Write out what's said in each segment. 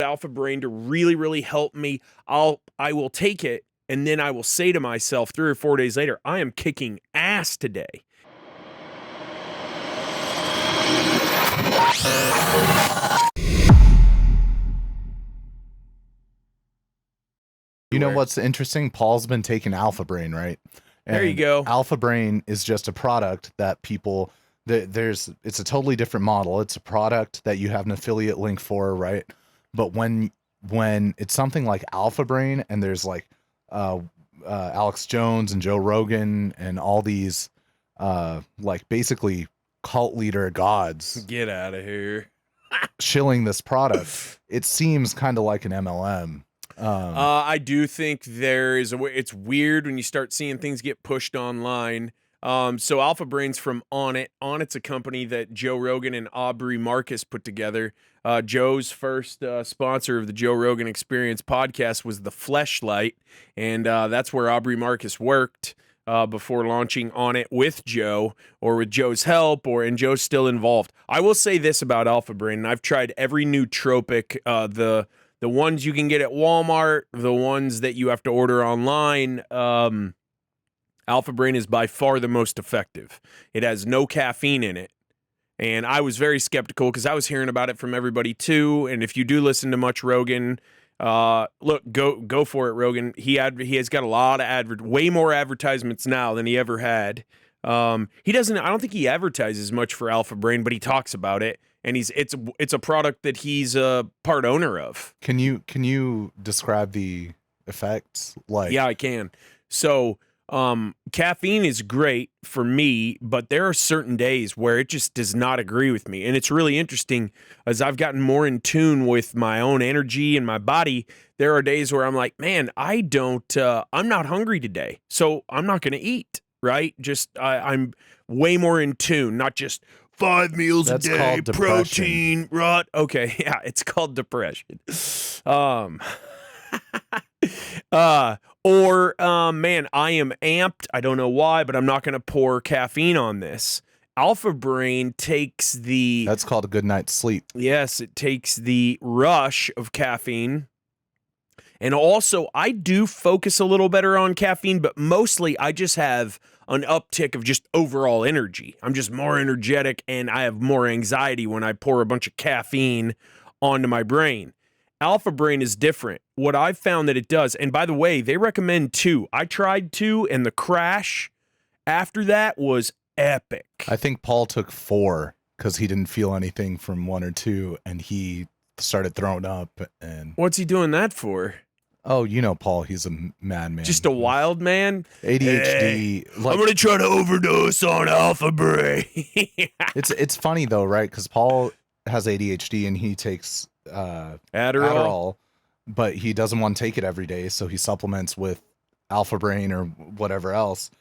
Alpha Brain to really, really help me, I will take it, and then I will say to myself 3 or 4 days later, I am kicking ass today. You know what's interesting? Paul's been taking Alpha Brain, right? And there you go. Alpha Brain is just a product that people it's a totally different model. It's a product that you have an affiliate link for, right? But when it's something like Alpha Brain and there's like Alex Jones and Joe Rogan and all these like basically cult leader gods, get out of here, shilling this product, it seems kind of like an MLM. I do think it's weird when you start seeing things get pushed online. So Alpha Brain's from Onnit. Onnit's a company that Joe Rogan and Aubrey Marcus put together. Joe's first sponsor of the Joe Rogan Experience podcast was the Fleshlight, and that's where Aubrey Marcus worked before launching Onnit with Joe, or with Joe's help, and Joe's still involved. I will say this about Alpha Brain, and I've tried every nootropic, the ones you can get at Walmart, the ones that you have to order online. Alpha Brain is by far the most effective. It has no caffeine in it. And I was very skeptical because I was hearing about it from everybody too. And if you do listen to much Rogan, look, go for it, Rogan. He has got a lot of way more advertisements now than he ever had. He doesn't. I don't think he advertises much for Alpha Brain, but he talks about it. And it's a product that he's a part owner of. Can you describe the effects? Like, yeah, I can. So, caffeine is great for me, but there are certain days where it just does not agree with me. And it's really interesting as I've gotten more in tune with my own energy and my body. There are days where I'm like, man, I'm not hungry today, so I'm not going to eat. Right? I'm way more in tune, not just 5 meals a day, protein, rot. Okay, yeah, it's called depression. Man, I am amped. I don't know why, but I'm not going to pour caffeine on this. Alpha Brain takes that's called a good night's sleep. Yes, it takes the rush of caffeine. And also, I do focus a little better on caffeine, but mostly I just have an uptick of just overall energy. I'm just more energetic, and I have more anxiety when I pour a bunch of caffeine onto my brain. Alpha Brain is different. What I've found that it does, and by the way, they recommend 2. I tried 2, and the crash after that was epic. I think Paul took 4 because he didn't feel anything from 1 or 2, and he started throwing up. And what's he doing that for? Oh, you know, Paul, he's a madman. Just a wild man? ADHD. Hey, I'm going to try to overdose on Alpha Brain. It's funny, though, right? Because Paul has ADHD and he takes Adderall, but he doesn't want to take it every day, so he supplements with Alpha Brain or whatever else.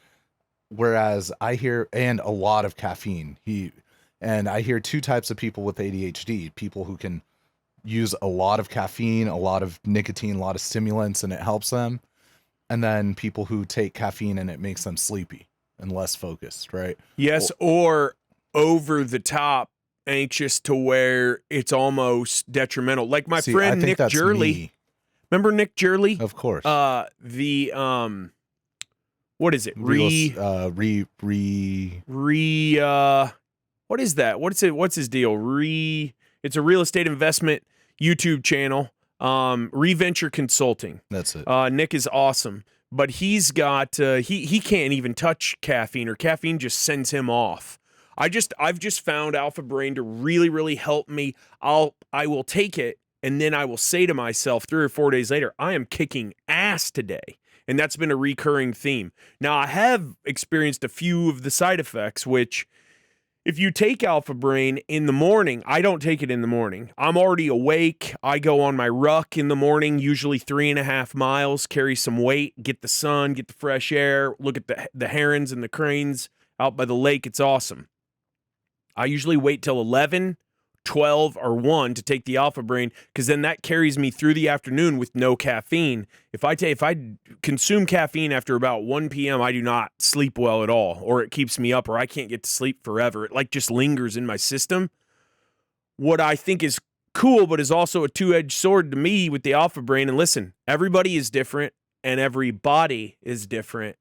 Whereas I hear, and a lot of caffeine. I hear 2 types of people with ADHD. People who can use a lot of caffeine, a lot of nicotine, a lot of stimulants, and it helps them. And then people who take caffeine and it makes them sleepy and less focused, right? Yes, or over the top anxious to where it's almost detrimental. Like my friend Nick Jurley. Remember Nick Jurley? Of course. What is it? What is that? What's his deal? It's a real estate investment YouTube channel. Reventure Consulting. That's it. Nick is awesome, but he's got he can't even touch caffeine, or caffeine just sends him off. I've just found Alpha Brain to really, really help me. I will take it, and then I will say to myself 3 or 4 days later, I am kicking ass today. And that's been a recurring theme. Now, I have experienced a few of the side effects, which, if you take Alpha Brain in the morning, I don't take it in the morning. I'm already awake. I go on my ruck in the morning, usually 3.5 miles, carry some weight, get the sun, get the fresh air, look at the herons and the cranes out by the lake. It's awesome. I usually wait till 11, 12, or 1 to take the Alpha Brain, because then that carries me through the afternoon with no caffeine. If I consume caffeine after about 1 p.m., I do not sleep well at all, or it keeps me up, or I can't get to sleep forever. It just lingers in my system. What I think is cool, but is also a two-edged sword to me with the Alpha Brain. And listen, everybody is different and every body is different.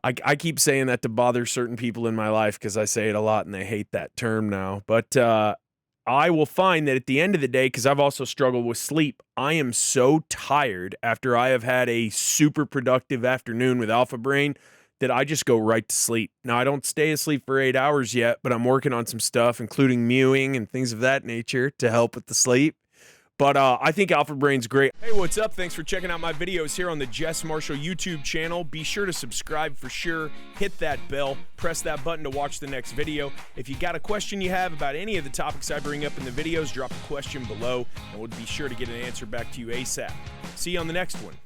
I keep saying that to bother certain people in my life because I say it a lot and they hate that term now. But I will find that at the end of the day, because I've also struggled with sleep, I am so tired after I have had a super productive afternoon with Alpha Brain that I just go right to sleep. Now, I don't stay asleep for 8 hours yet, but I'm working on some stuff, including mewing and things of that nature to help with the sleep. But I think Alpha Brain's great. Hey, what's up? Thanks for checking out my videos here on the JESS Marshall YouTube channel. Be sure to subscribe for sure. Hit that bell. Press that button to watch the next video. If you got a question you have about any of the topics I bring up in the videos, drop a question below, and we'll be sure to get an answer back to you ASAP. See you on the next one.